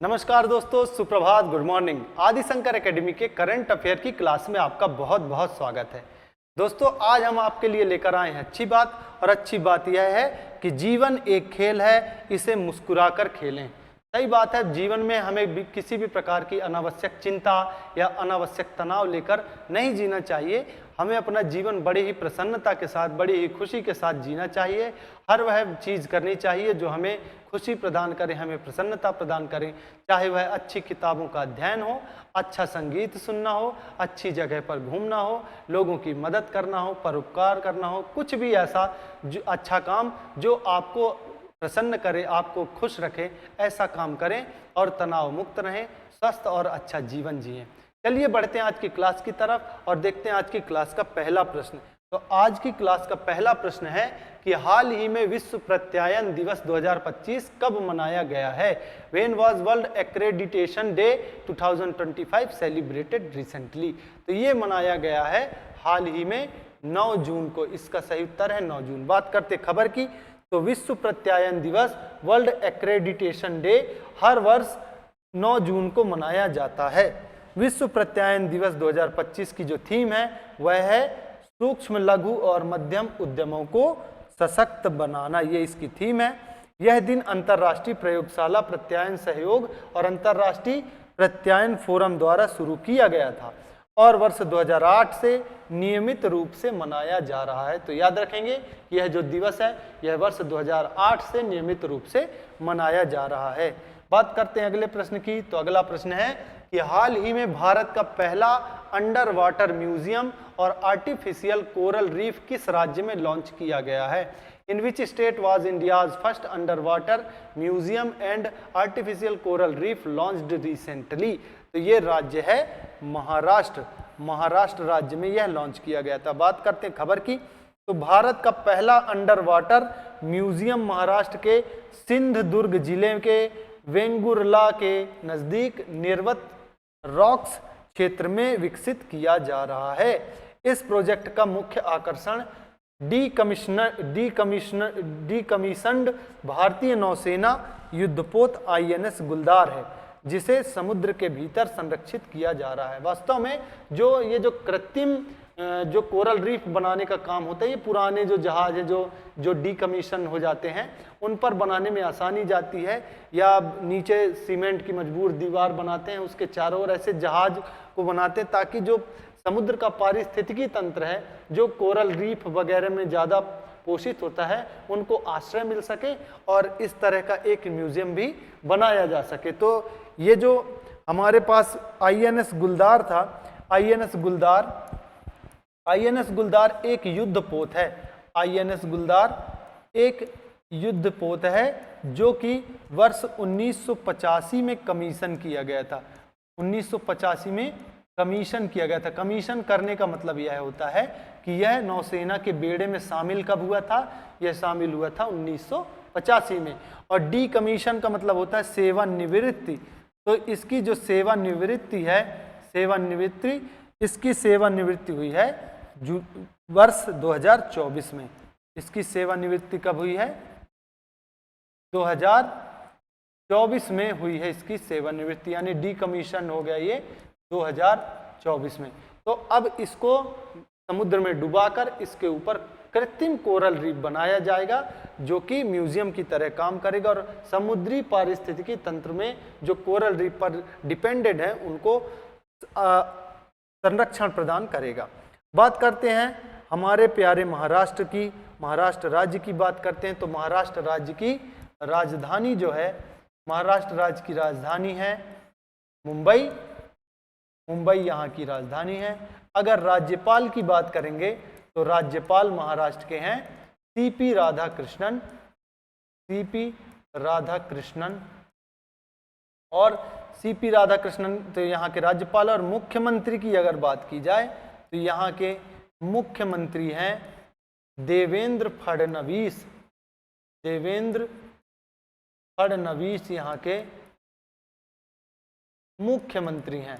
नमस्कार दोस्तों, सुप्रभात, गुड मॉर्निंग। आदि शंकर एकेडमी के करंट अफेयर की क्लास में आपका बहुत बहुत स्वागत है। दोस्तों, आज हम आपके लिए लेकर आए हैं अच्छी बात, और अच्छी बात यह है कि जीवन एक खेल है, इसे मुस्कुराकर खेलें। सही बात है, जीवन में हमें किसी भी प्रकार की अनावश्यक चिंता या अनावश्यक तनाव लेकर नहीं जीना चाहिए। हमें अपना जीवन बड़ी ही प्रसन्नता के साथ, बड़ी ही खुशी के साथ जीना चाहिए। हर वह चीज़ करनी चाहिए जो हमें खुशी प्रदान करे, हमें प्रसन्नता प्रदान करें। चाहे वह अच्छी किताबों का अध्ययन हो, अच्छा संगीत सुनना हो, अच्छी जगह पर घूमना हो, लोगों की मदद करना हो, परोपकार करना हो, कुछ भी ऐसा जो अच्छा काम जो आपको प्रसन्न करे, आपको खुश रखे, ऐसा काम करें और तनाव मुक्त रहें, स्वस्थ और अच्छा जीवन जिएं। चलिए बढ़ते हैं आज की क्लास की तरफ और देखते हैं आज की क्लास का पहला प्रश्न। तो आज की क्लास का पहला प्रश्न है कि हाल ही में विश्व प्रत्यायन दिवस 2025 कब मनाया गया है? When was World Accreditation Day 2025 celebrated recently? तो ये मनाया गया है हाल ही में 9 जून को। इसका सही उत्तर है 9 जून। बात करते खबर की, तो विश्व प्रत्यायन दिवस, वर्ल्ड एक्रेडिटेशन डे, हर वर्ष 9 जून को मनाया जाता है। विश्व प्रत्यायन दिवस 2025 की जो थीम है वह है सूक्ष्म, लघु और मध्यम उद्यमों को सशक्त बनाना। ये इसकी थीम है। यह दिन अंतर्राष्ट्रीय प्रयोगशाला प्रत्यायन सहयोग और अंतर्राष्ट्रीय प्रत्यायन फोरम द्वारा शुरू किया गया था और वर्ष 2008 से नियमित रूप से मनाया जा रहा है। तो याद रखेंगे, यह जो दिवस है यह वर्ष 2008 से नियमित रूप से मनाया जा रहा है। बात करते हैं अगले प्रश्न की। तो अगला प्रश्न है कि हाल ही में भारत का पहला अंडर वाटर म्यूजियम और आर्टिफिशियल कोरल रीफ किस राज्य में लॉन्च किया गया है? In which state was India's first under water museum and artificial coral reef launched recently? तो ये राज्य है महाराष्ट्र। महाराष्ट्र राज्य में यह लॉन्च किया गया था। बात करते हैं खबर की। तो भारत का पहला अंडर वाटर म्यूजियम महाराष्ट्र के सिंधुदुर्ग जिले के वेंगुर्ला के नजदीक निर्वत रॉक्स क्षेत्र में विकसित किया जा रहा है। इस प्रोजेक्ट का मुख्य आकर्षण डीकमीशन्ड भारतीय नौसेना युद्धपोत INS गुलदार है, जिसे समुद्र के भीतर संरक्षित किया जा रहा है। वास्तव में ये जो कृत्रिम जो कोरल रीफ बनाने का काम होता है, ये पुराने जो जहाज है जो डीकमीशन हो जाते हैं, उन पर बनाने में आसानी जाती है, या नीचे सीमेंट की मजबूर दीवार बनाते हैं, उसके चारों ओर ऐसे जहाज को बनाते हैं ताकि जो समुद्र का पारिस्थितिकी तंत्र है, जो कोरल रीफ वगैरह में ज़्यादा पोषित होता है, उनको आश्रय मिल सके और इस तरह का एक म्यूजियम भी बनाया जा सके। तो ये जो हमारे पास INS गुलदार था, INS गुलदार एक युद्धपोत है। INS गुलदार एक युद्धपोत है जो कि वर्ष 1985 में कमीशन किया गया था। 1985 में कमीशन किया गया था। कमीशन करने का मतलब यह होता है कि यह नौसेना के बेड़े में शामिल कब हुआ था? यह शामिल हुआ था 1985 में। और डी कमीशन का मतलब होता है सेवानिवृत्ति। तो इसकी जो सेवानिवृत्ति है, इसकी सेवानिवृत्ति हुई है वर्ष 2024 में। इसकी सेवानिवृत्ति कब हुई है? 2024 में हुई है इसकी सेवानिवृत्ति, यानी डीकमीशन हो गया ये 2024 में। तो अब इसको समुद्र में डुबाकर इसके ऊपर कृत्रिम कोरल रीफ बनाया जाएगा, जो कि म्यूजियम की तरह काम करेगा और समुद्री पारिस्थितिकी तंत्र में जो कोरल रीफ पर डिपेंडेड है उनको संरक्षण प्रदान करेगा। बात करते हैं हमारे प्यारे महाराष्ट्र की, महाराष्ट्र राज्य की बात करते हैं। तो महाराष्ट्र राज्य की राजधानी जो है, महाराष्ट्र राज्य की राजधानी है मुंबई। मुंबई यहाँ की राजधानी है। अगर राज्यपाल की बात करेंगे तो राज्यपाल महाराष्ट्र के हैं CP राधाकृष्णन। और CP राधाकृष्णन तो यहाँ के राज्यपाल। और मुख्यमंत्री की अगर बात की जाए तो यहाँ के मुख्यमंत्री हैं देवेंद्र फडणवीस। देवेंद्र फडणवीस यहाँ के मुख्यमंत्री हैं।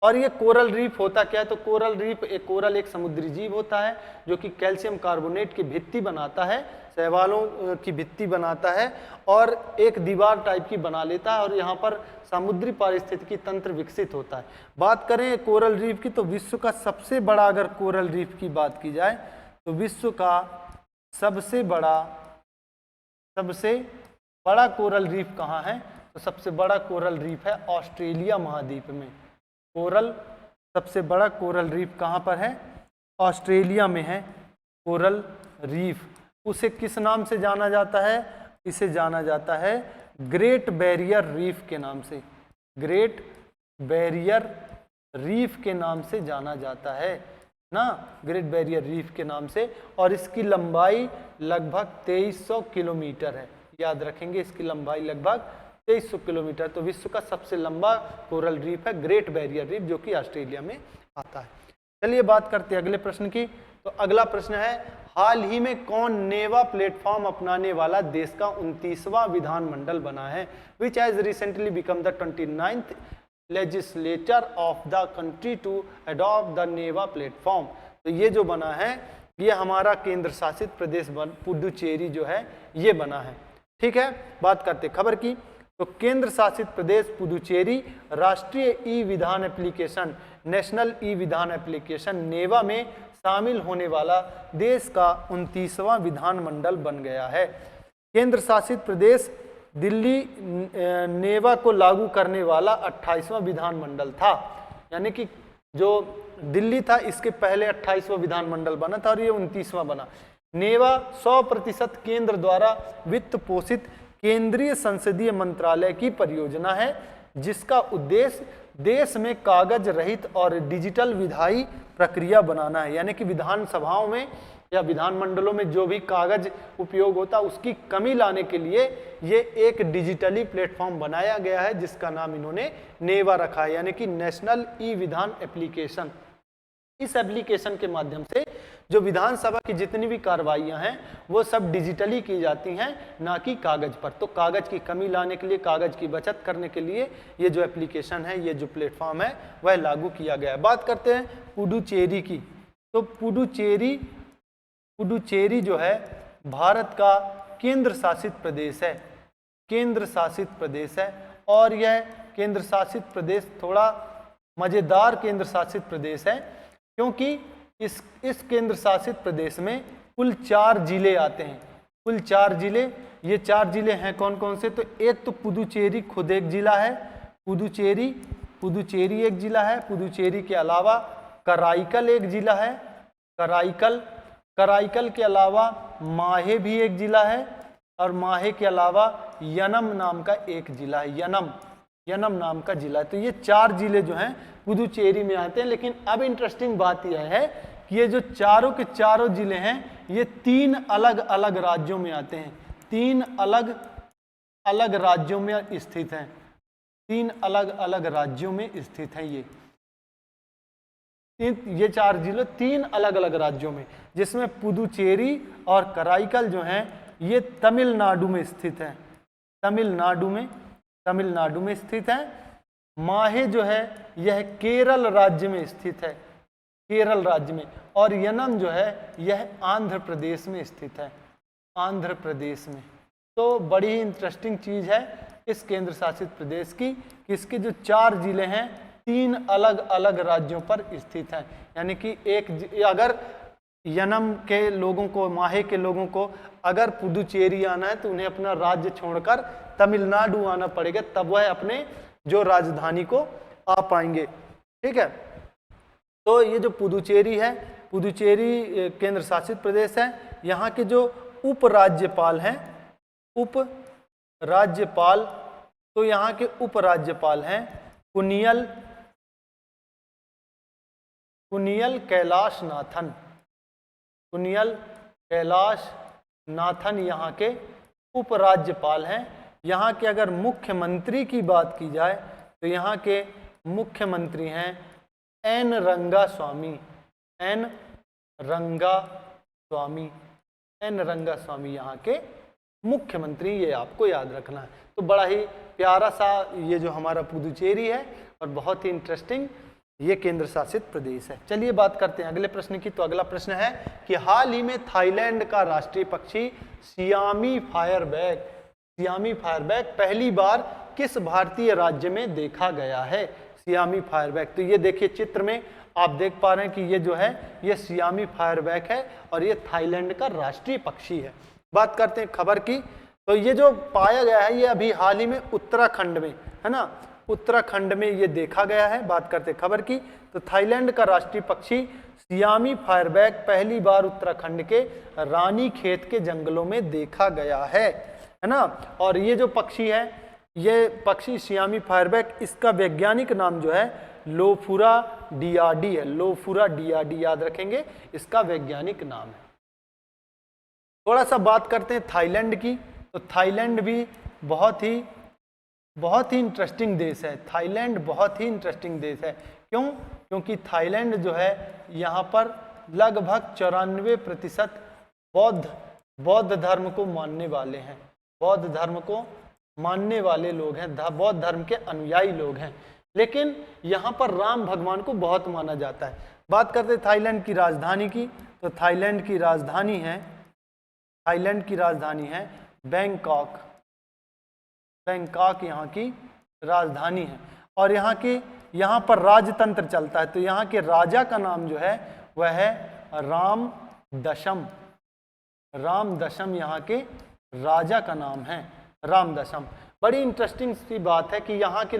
और ये कोरल रीफ होता क्या है? तो कोरल रीफ, कोरल एक समुद्री जीव होता है जो कि कैल्शियम कार्बोनेट की भित्ति बनाता है शैवालों की भित्ति बनाता है और एक दीवार टाइप की बना लेता है और यहाँ पर समुद्री पारिस्थितिकी तंत्र विकसित होता है। बात करें कोरल रीफ की तो विश्व का सबसे बड़ा, अगर कोरल रीफ की बात की जाए तो विश्व का सबसे बड़ा कोरल रीफ कहाँ है? तो सबसे बड़ा कोरल रीफ है ऑस्ट्रेलिया महाद्वीप में। सबसे बड़ा कोरल रीफ कहाँ पर है? ऑस्ट्रेलिया में है कोरल रीफ। उसे किस नाम से जाना जाता है? इसे जाना जाता है ग्रेट बैरियर रीफ के नाम से। ग्रेट बैरियर रीफ के नाम से जाना जाता है ना, ग्रेट बैरियर रीफ के नाम से। और इसकी लंबाई लगभग 2300 किलोमीटर है। याद रखेंगे, इसकी लंबाई लगभग 2300 किलोमीटर। तो विश्व का सबसे लंबा कोरल रीफ है ग्रेट बैरियर रीफ, जो कि ऑस्ट्रेलिया में आता है। चलिए बात करते हैं अगले प्रश्न की। तो अगला प्रश्न है, हाल ही में कौन नेवा प्लेटफॉर्म अपनाने वाला देश का 29वां विधानमंडल बना है? Which has recently become the 29th legislature of the country to adopt the NeVA platform. तो ये जो बना है, ये हमारा केंद्र शासित प्रदेश पुडुचेरी जो है ये बना है। ठीक है, बात करते खबर की। तो केंद्र शासित प्रदेश पुडुचेरी राष्ट्रीय ई विधान एप्लीकेशन, नेशनल ई विधान एप्लीकेशन नेवा में शामिल होने वाला देश का 29वां विधानमंडल बन गया है। केंद्र शासित प्रदेश दिल्ली नेवा को लागू करने वाला 28वां विधानमंडल था, यानी कि जो दिल्ली था इसके पहले 28वां विधानमंडल बना था और ये 29वां बना। नेवा 100% केंद्र द्वारा वित्त पोषित केंद्रीय संसदीय मंत्रालय की परियोजना है, जिसका उद्देश्य देश में कागज रहित और डिजिटल विधायी प्रक्रिया बनाना है। यानी कि विधानसभाओं में या विधानमंडलों में जो भी कागज उपयोग होता है उसकी कमी लाने के लिए ये एक डिजिटली प्लेटफॉर्म बनाया गया है, जिसका नाम इन्होंने नेवा रखा है, यानी कि नेशनल ई विधान एप्लीकेशन। इस एप्लीकेशन के माध्यम से जो विधानसभा की जितनी भी कार्रवाइयां हैं वो सब डिजिटली की जाती हैं, ना कि कागज पर। तो कागज की कमी लाने के लिए, कागज की बचत करने के लिए ये जो एप्लीकेशन है, ये जो प्लेटफॉर्म है वह लागू किया गया है। बात करते हैं पुडुचेरी की। तो पुडुचेरी जो है भारत का केंद्र शासित प्रदेश है, केंद्र शासित प्रदेश है। और यह केंद्र शासित प्रदेश थोड़ा मजेदार केंद्र शासित प्रदेश है, क्योंकि इस केंद्र शासित प्रदेश में कुल 4 जिले आते हैं। कुल 4 जिले, ये 4 जिले हैं कौन कौन से? तो एक तो पुडुचेरी खुद एक जिला है, पुडुचेरी एक जिला है। पुडुचेरी के अलावा कराईकल एक जिला है, कराईकल के अलावा माहे भी एक जिला है, और माहे के अलावा यनम नाम का एक जिला है, यनम नाम का जिला है। तो ये 4 जिले जो हैं पुडुचेरी में आते हैं। लेकिन अब इंटरेस्टिंग बात यह है कि ये जो चारों के चारों जिले हैं ये 3 अलग अलग राज्यों में आते हैं, 3 अलग अलग राज्यों में स्थित हैं, 3 अलग अलग राज्यों में स्थित हैं। ये 4 जिले 3 अलग अलग राज्यों में, जिसमें पुडुचेरी और कराईकल जो हैं ये तमिलनाडु में स्थित हैं, तमिलनाडु में स्थित है। माहे जो है यह केरल राज्य में स्थित है, केरल राज्य में। और यनम जो है यह आंध्र प्रदेश में स्थित है, आंध्र प्रदेश में। तो बड़ी ही इंटरेस्टिंग चीज है इस केंद्र शासित प्रदेश की कि इसके जो 4 जिले हैं 3 अलग अलग राज्यों पर स्थित हैं। यानी कि अगर यनम के लोगों को, माहे के लोगों को अगर पुडुचेरी आना है तो उन्हें अपना राज्य छोड़कर तमिलनाडु आना पड़ेगा, तब वह अपने जो राजधानी को आ पाएंगे। ठीक है, तो ये जो पुडुचेरी है, पुडुचेरी केंद्र शासित प्रदेश है। यहाँ के जो उपराज्यपाल हैं, उपराज्यपाल, तो यहाँ के उपराज्यपाल हैं कुनियल कैलाश नाथन यहाँ के उपराज्यपाल हैं। यहाँ के अगर मुख्यमंत्री की बात की जाए तो यहाँ के मुख्यमंत्री हैं एन रंगास्वामी यहाँ के मुख्यमंत्री, ये आपको याद रखना है। तो बड़ा ही प्यारा सा ये जो हमारा पुडुचेरी है और बहुत ही इंटरेस्टिंग ये केंद्र शासित प्रदेश है। चलिए बात करते हैं अगले प्रश्न की। तो अगला प्रश्न है कि हाल ही में थाईलैंड का राष्ट्रीय पक्षी सियामी फायरबैक पहली बार किस भारतीय राज्य में देखा गया है? सियामी फायरबैक, तो ये देखिए चित्र में आप देख पा रहे हैं कि ये जो है ये सियामी फायरबैक है और ये थाईलैंड का राष्ट्रीय पक्षी है। बात करते हैं खबर की। तो ये जो पाया गया है ये अभी हाल ही में उत्तराखंड में, है ना, उत्तराखंड में ये देखा गया है। बात करते हैं खबर की। तो थाईलैंड का राष्ट्रीय पक्षी सियामी फायरबैक पहली बार उत्तराखंड के रानीखेत के जंगलों में देखा गया है ना। और ये जो पक्षी है, ये पक्षी सियामी फायरबैक, इसका वैज्ञानिक नाम जो है लोफुरा डियाडी है। लोफुरा डियाडी याद रखेंगे, इसका वैज्ञानिक नाम है। थोड़ा सा बात करते हैं थाईलैंड की। तो थाईलैंड भी बहुत ही इंटरेस्टिंग देश है। थाईलैंड बहुत ही इंटरेस्टिंग देश है। क्यों? क्योंकि थाईलैंड जो है यहाँ पर लगभग 94% बौद्ध धर्म को मानने वाले हैं। बौद्ध धर्म को मानने वाले लोग हैं, बौद्ध धर्म के अनुयायी लोग हैं। लेकिन यहाँ पर राम भगवान को बहुत माना जाता है। बात करते हैं थाईलैंड की राजधानी की। तो थाईलैंड की राजधानी है बैंकॉक। बैंकॉक यहाँ की राजधानी है और यहाँ पर राजतंत्र चलता है। तो यहाँ के राजा का नाम जो है वह है राम दशम यहाँ के राजा का नाम है राम दशम। बड़ी इंटरेस्टिंग सी बात है कि यहाँ के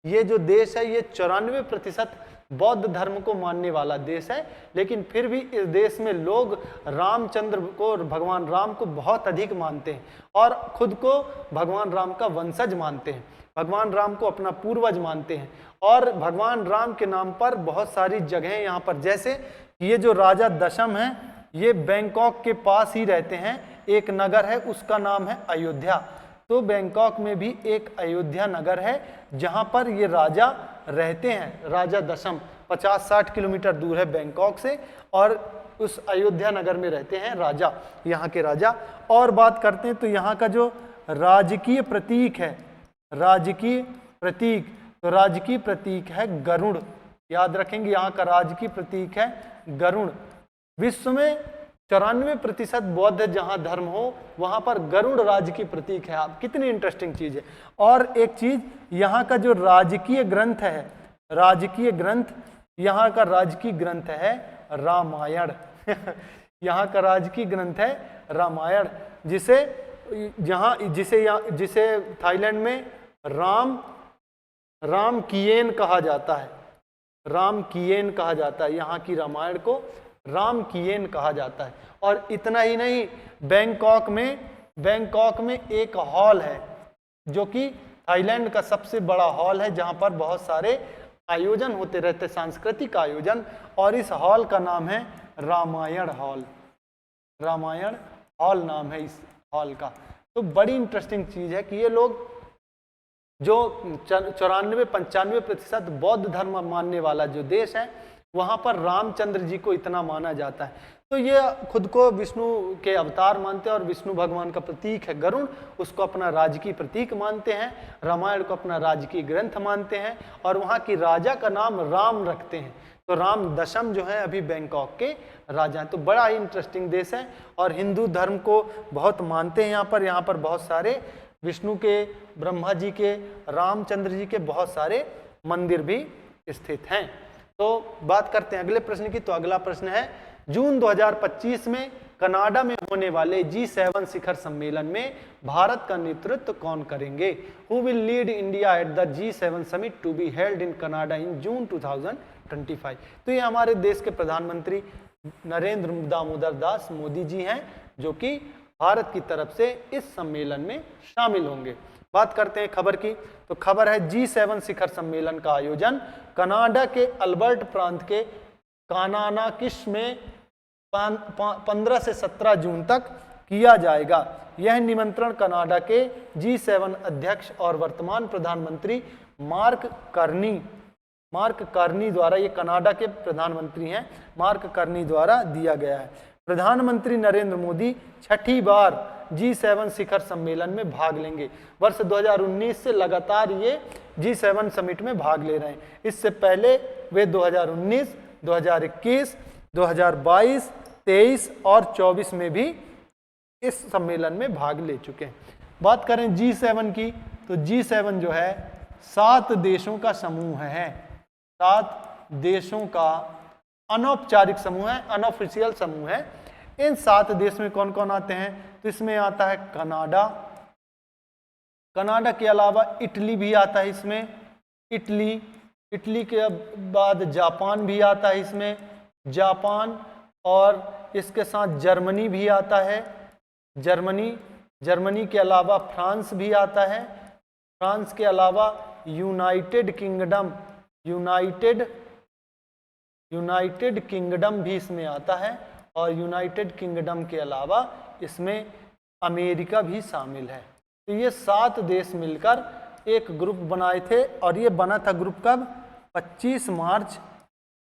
ये जो देश है ये 94% बौद्ध धर्म को मानने वाला देश है। लेकिन फिर भी इस देश में लोग रामचंद्र को, भगवान राम को बहुत अधिक मानते हैं और खुद को भगवान राम का वंशज मानते हैं। भगवान राम को अपना पूर्वज मानते हैं और भगवान राम के नाम पर बहुत सारी जगहें यहाँ पर, जैसे ये जो राजा दशम है ये बैंकॉक के पास ही रहते हैं। एक नगर है उसका नाम है अयोध्या। तो बैंकॉक में भी एक अयोध्या नगर है जहाँ पर ये राजा रहते हैं। राजा दशम 50-60 किलोमीटर दूर है बैंकॉक से और उस अयोध्या नगर में रहते हैं राजा, यहाँ के राजा। और बात करते हैं तो यहाँ का जो राजकीय प्रतीक है, राजकीय प्रतीक है गरुड़। याद रखेंगे, यहाँ का राजकीय प्रतीक है गरुड़। विश्व में 94% बौद्ध जहाँ धर्म हो वहाँ पर गरुड़ राजकीय प्रतीक है। आप कितनी इंटरेस्टिंग चीज है। और एक चीज, यहाँ का जो राजकीय ग्रंथ है, यहाँ का राजकीय ग्रंथ है रामायण। यहाँ का राजकीय ग्रंथ है रामायण, जिसे थाईलैंड में राम कियेन कहा जाता है। राम कियेन कहा जाता है, यहाँ की रामायण को राम कियेन कहा जाता है। और इतना ही नहीं, बैंकॉक में एक हॉल है जो कि थाईलैंड का सबसे बड़ा हॉल है, जहाँ पर बहुत सारे आयोजन होते रहते, सांस्कृतिक आयोजन। और इस हॉल का नाम है रामायण हॉल। रामायण हॉल नाम है इस हॉल का। तो बड़ी इंटरेस्टिंग चीज है कि ये लोग जो 94-95% बौद्ध धर्म मानने वाला जो देश है वहाँ पर रामचंद्र जी को इतना माना जाता है। तो ये खुद को विष्णु के अवतार मानते हैं और विष्णु भगवान का प्रतीक है गरुड़, उसको अपना राजकीय प्रतीक मानते हैं। रामायण को अपना राजकीय ग्रंथ मानते हैं और वहाँ की राजा का नाम राम रखते हैं। तो राम दशम जो है अभी बैंकॉक के राजा हैं। तो बड़ा ही इंटरेस्टिंग देश है और हिंदू धर्म को बहुत मानते हैं। यहाँ पर बहुत सारे विष्णु के, ब्रह्मा जी के, रामचंद्र जी के बहुत सारे मंदिर भी स्थित हैं। तो बात करते हैं अगले प्रश्न की। तो अगला प्रश्न है, जून 2025 में कनाडा में होने वाले G7 शिखर सम्मेलन में भारत का नेतृत्व कौन करेंगे? Who will lead India at the G7 summit to be held in Canada in June 2025। तो ये हमारे देश के प्रधानमंत्री नरेंद्र दामोदर दास मोदी जी हैं, जो कि भारत की तरफ से इस सम्मेलन में शामिल होंगे। बात करते हैं खबर की। तो खबर है G7 शिखर सम्मेलन का आयोजन कनाडा के अल्बर्ट प्रांत के कानानाकिश में 15 से 17 जून तक किया जाएगा। यह निमंत्रण कनाडा के G7 अध्यक्ष और वर्तमान प्रधानमंत्री मार्क कार्नी द्वारा, ये कनाडा के प्रधानमंत्री हैं, मार्क कार्नी द्वारा दिया गया है। प्रधानमंत्री नरेंद्र मोदी छठी बार G7 शिखर सम्मेलन में भाग लेंगे। वर्ष 2019 से लगातार ये G7 समिट में भाग ले रहे हैं। इससे पहले वे 2019, 2021, 2022, 23 और 24 में भी इस सम्मेलन में भाग ले चुके हैं। बात करें G7 की, तो G7 जो है 7 देशों का समूह है, 7 देशों का अनौपचारिक समूह है, अनऑफिशियल समूह है। इन 7 देश में कौन कौन आते हैं? तो इसमें आता है कनाडा, कनाडा के अलावा इटली भी आता है इसमें, इटली के बाद जापान भी आता है इसमें, जापान, और इसके साथ जर्मनी भी आता है, जर्मनी के अलावा फ्रांस भी आता है, फ्रांस के अलावा यूनाइटेड किंगडम भी इसमें आता है, और यूनाइटेड किंगडम के अलावा इसमें अमेरिका भी शामिल है। तो ये 7 देश मिलकर एक ग्रुप बनाए थे, और ये बना था ग्रुप कब? 25 मार्च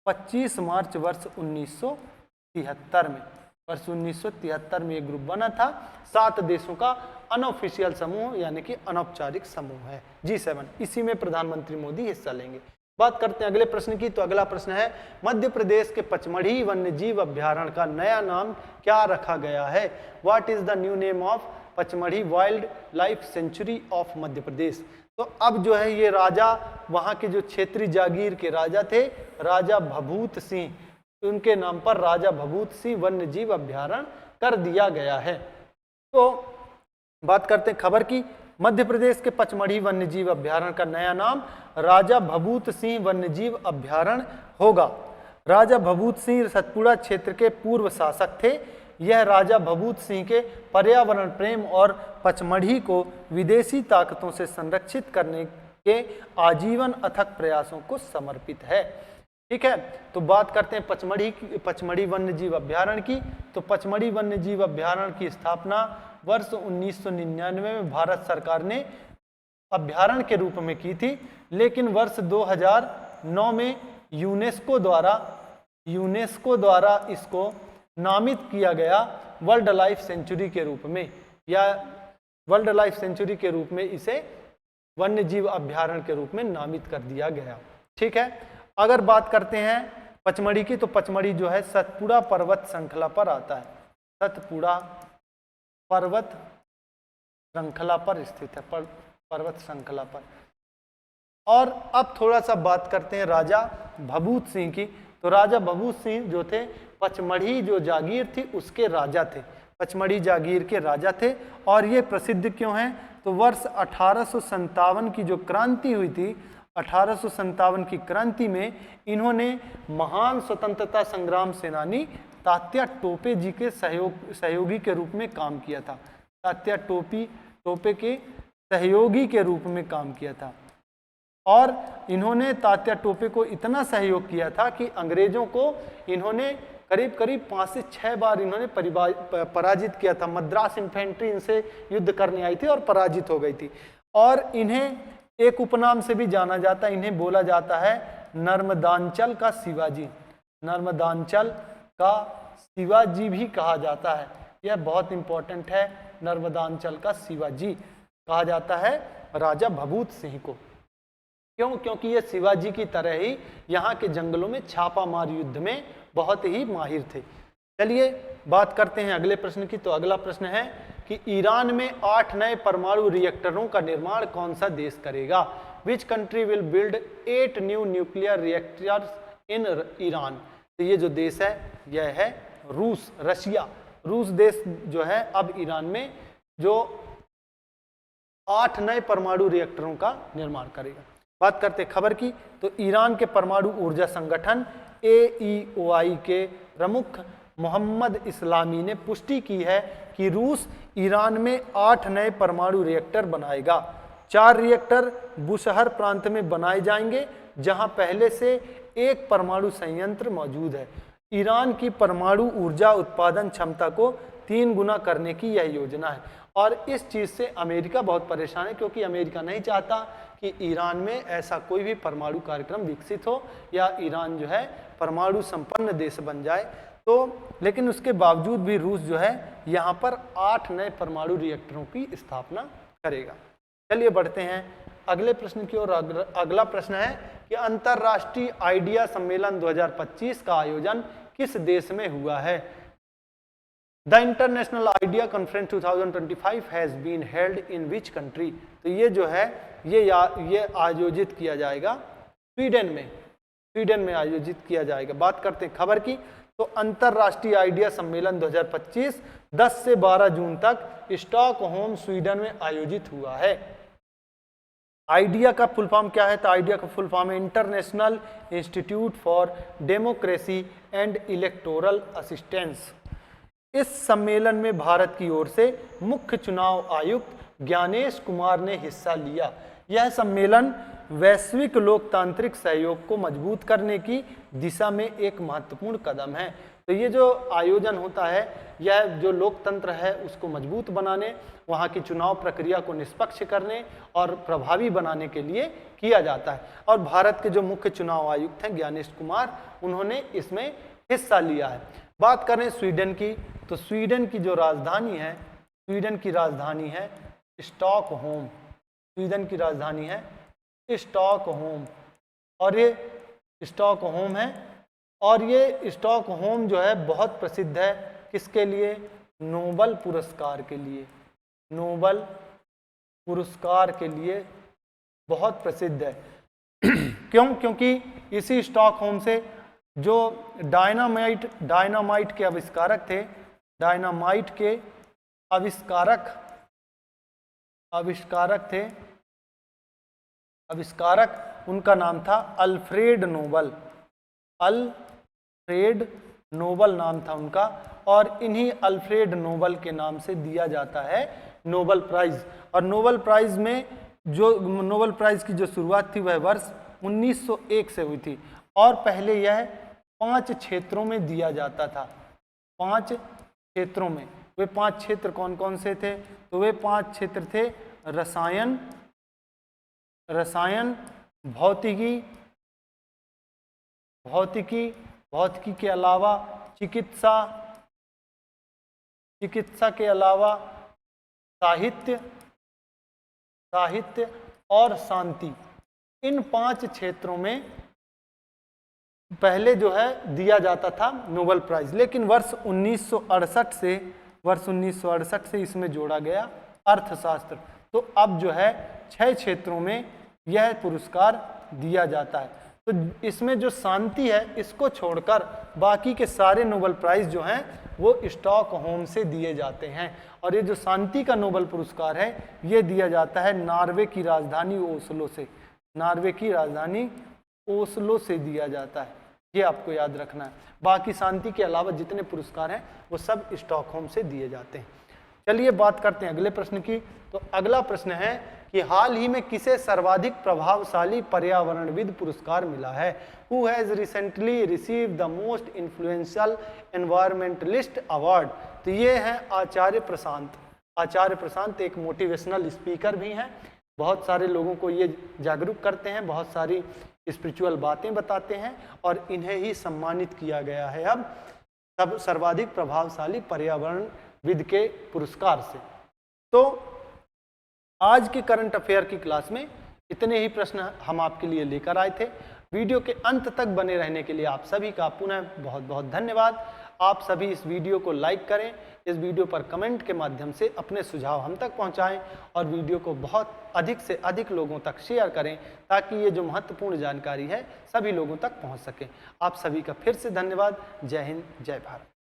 वर्ष 1973 में। वर्ष 1973 में ये ग्रुप बना था। 7 देशों का अनऑफिशियल समूह यानी कि अनौपचारिक समूह है G7। इसी में प्रधानमंत्री मोदी हिस्सा लेंगे। बात करते हैं अगले प्रश्न की। तो अगला प्रश्न है, मध्य प्रदेश के पचमढ़ी वन्यजीव अभ्यारण्य का नया नाम क्या रखा गया है? What is the new name of Pachmarhi wild life sanctuary of Madhya Pradesh? तो अब जो है ये राजा, वहाँ के जो क्षेत्रीय जागीर के राजा थे, राजा भभूत सिंह, उनके नाम पर राजा भभूत सिंह वन्यजीव अभ्यारण्य कर दिया गया है। तो बात करते हैं खबर की। मध्य प्रदेश के पचमढ़ी वन्यजीव अभ्यारण्य का नया नाम राजा भभूत सिंह वन्यजीव अभ्यारण्य होगा। राजा भभूत सिंह सतपुड़ा क्षेत्र के पूर्व शासक थे। यह राजा भभूत सिंह के पर्यावरण प्रेम और पचमढ़ी को विदेशी ताकतों से संरक्षित करने के आजीवन अथक प्रयासों को समर्पित है। ठीक है, तो बात करते हैं पचमढ़ी वन्यजीव अभ्यारण्य की। तो पचमढ़ी वन्यजीव अभ्यारण्य की स्थापना वर्ष 1999 में भारत सरकार ने अभ्यारण्य के रूप में की थी, लेकिन वर्ष 2009 में यूनेस्को द्वारा इसको नामित किया गया वर्ल्ड लाइफ सेंचुरी के रूप में, या वर्ल्ड लाइफ सेंचुरी के रूप में इसे वन्यजीव अभ्यारण्य के रूप में नामित कर दिया गया। ठीक है, अगर बात करते हैं पचमढ़ी की, तो पचमढ़ी जो है सतपुड़ा पर्वत श्रृंखला पर आता है, सतपुड़ा पर्वत श्रृंखला पर स्थित है, पर्वत श्रृंखला पर। और अब थोड़ा सा बात करते हैं राजा भभूत सिंह की। तो राजा भभूत सिंह जो थे, पचमढ़ी जो जागीर थी उसके राजा थे, पचमढ़ी जागीर के राजा थे। और ये प्रसिद्ध क्यों हैं? तो वर्ष 1857 की जो क्रांति हुई थी, 1857 की क्रांति में इन्होंने महान स्वतंत्रता संग्राम सेनानी तात्या टोपे जी के सहयोगी के रूप में काम किया था। तात्या टोपे के सहयोगी के रूप में काम किया था। और इन्होंने तात्या टोपे को इतना सहयोग किया था कि अंग्रेजों को इन्होंने करीब 5 से 6 बार इन्होंने पराजित किया था। मद्रास इन्फेंट्री इनसे युद्ध करने आई थी और पराजित हो गई थी। और इन्हें एक उपनाम से भी जाना जाता है, इन्हें बोला जाता है नर्मदांचल का शिवाजी, नर्मदांचल का शिवाजी भी कहा जाता है। यह बहुत इंपॉर्टेंट है, नर्मदांचल का शिवाजी कहा जाता है राजा भभूत सिंह को। क्यों? क्योंकि ये शिवाजी की तरह ही यहाँ के जंगलों में छापामार युद्ध में बहुत ही माहिर थे। चलिए बात करते हैं अगले प्रश्न की। तो अगला प्रश्न है कि ईरान में 8 नए परमाणु रिएक्टरों का निर्माण कौन सा देश करेगा? Which country will build 8 new nuclear reactors in Iran? तो ये जो देश है यह है रूस, रशिया। रूस देश जो है अब ईरान में जो 8 नए परमाणु रिएक्टरों का निर्माण करेगा। बात करते खबर की। तो ईरान के परमाणु ऊर्जा संगठन AEOI के प्रमुख मोहम्मद इस्लामी ने पुष्टि की है कि रूस ईरान में 8 नए परमाणु रिएक्टर बनाएगा। 4 रिएक्टर बुशहर प्रांत में बनाए जाएंगे, जहां पहले से एक परमाणु संयंत्र मौजूद है। ईरान की परमाणु ऊर्जा उत्पादन क्षमता को 3 गुना करने की यह योजना है। और इस चीज़ से अमेरिका बहुत परेशान है, क्योंकि अमेरिका नहीं चाहता कि ईरान में ऐसा कोई भी परमाणु कार्यक्रम विकसित हो या ईरान जो है परमाणु संपन्न देश बन जाए। तो लेकिन उसके बावजूद भी रूस जो है यहाँ पर 8 नए परमाणु रिएक्टरों की स्थापना करेगा। चलिए बढ़ते हैं अगले प्रश्न की ओर। अगला प्रश्न है कि अंतरराष्ट्रीय आइडिया सम्मेलन 2025 का आयोजन किस देश में हुआ है? The international idea conference 2025 has been held in which country? तो ये जो है ये आयोजित किया जाएगा स्वीडन में आयोजित किया जाएगा। बात करते हैं खबर की, तो अंतरराष्ट्रीय आइडिया सम्मेलन 2025 10 से 12 जून तक स्टॉकहोम स्वीडन में आयोजित हुआ है। आइडिया का फुल फॉर्म क्या है? तो आइडिया का फुल फॉर्म है international institute for democracy and electoral assistance. इस सम्मेलन में भारत की ओर से मुख्य चुनाव आयुक्त ज्ञानेश कुमार ने हिस्सा लिया। यह सम्मेलन वैश्विक लोकतांत्रिक सहयोग को मजबूत करने की दिशा में एक महत्वपूर्ण कदम है। तो ये जो आयोजन होता है यह जो लोकतंत्र है उसको मजबूत बनाने, वहाँ की चुनाव प्रक्रिया को निष्पक्ष करने और प्रभावी बनाने के लिए किया जाता है। और भारत के जो मुख्य चुनाव आयुक्त हैं ज्ञानेश कुमार, उन्होंने इसमें हिस्सा लिया है। बात करें स्वीडन की, तो स्वीडन की जो राजधानी है, स्वीडन की राजधानी है स्टॉकहोम। स्वीडन की राजधानी है स्टॉकहोम और ये स्टॉकहोम है। और ये स्टॉकहोम जो है बहुत प्रसिद्ध है किसके लिए? नोबेल पुरस्कार के लिए। नोबेल पुरस्कार के लिए बहुत प्रसिद्ध है। क्यों? क्योंकि इसी स्टॉकहोम से जो डायनामाइट के आविष्कारक थे, डायनामाइट के आविष्कारक उनका नाम था अल्फ्रेड नोबेल। अल्फ्रेड नोबेल नाम था उनका, और इन्हीं अल्फ्रेड नोबेल के नाम से दिया जाता है नोबेल प्राइज। और नोबेल प्राइज की जो शुरुआत थी वह वर्ष 1901 से हुई थी, और पहले यह 5 क्षेत्रों में दिया जाता था। 5 क्षेत्रों में। वे 5 क्षेत्र कौन कौन से थे? तो वे 5 क्षेत्र थे रसायन, भौतिकी के अलावा चिकित्सा के अलावा साहित्य और शांति। इन 5 क्षेत्रों में पहले जो है दिया जाता था नोबेल प्राइज, लेकिन वर्ष 1968 से इसमें जोड़ा गया अर्थशास्त्र। तो अब जो है 6 क्षेत्रों में यह पुरस्कार दिया जाता है। तो इसमें जो शांति है इसको छोड़कर बाकी के सारे नोबेल प्राइज जो हैं वो स्टॉकहोम से दिए जाते हैं। और ये जो शांति का नोबेल पुरस्कार है ये दिया जाता है नॉर्वे की राजधानी ओस्लो से। नॉर्वे की राजधानी ओस्लो से दिया जाता है, ये आपको याद रखना है। बाकी शांति के अलावा जितने पुरस्कार हैं वो सब स्टॉकहोम से दिए जाते हैं। चलिए बात करते हैं अगले प्रश्न की। तो अगला प्रश्न है कि हाल ही में किसे सर्वाधिक प्रभावशाली पर्यावरणविद पुरस्कार मिला है? Who has recently receive the most influential environmentalist award? तो ये हैं आचार्य प्रशांत। आचार्य प्रशांत एक मोटिवेशनल स्पीकर भी हैं, बहुत सारे लोगों को ये जागरूक करते हैं, बहुत सारी स्पिरिचुअल बातें बताते हैं, और इन्हें ही सम्मानित किया गया है अब सब सर्वाधिक प्रभावशाली पर्यावरणविद के पुरस्कार से। तो आज के करंट अफेयर की क्लास में इतने ही प्रश्न हम आपके लिए लेकर आए थे। वीडियो के अंत तक बने रहने के लिए आप सभी का पुनः बहुत बहुत धन्यवाद। आप सभी इस वीडियो को लाइक करें, इस वीडियो पर कमेंट के माध्यम से अपने सुझाव हम तक पहुंचाएं, और वीडियो को बहुत अधिक से अधिक लोगों तक शेयर करें ताकि ये जो महत्वपूर्ण जानकारी है सभी लोगों तक पहुंच सके। आप सभी का फिर से धन्यवाद। जय हिंद, जय भारत।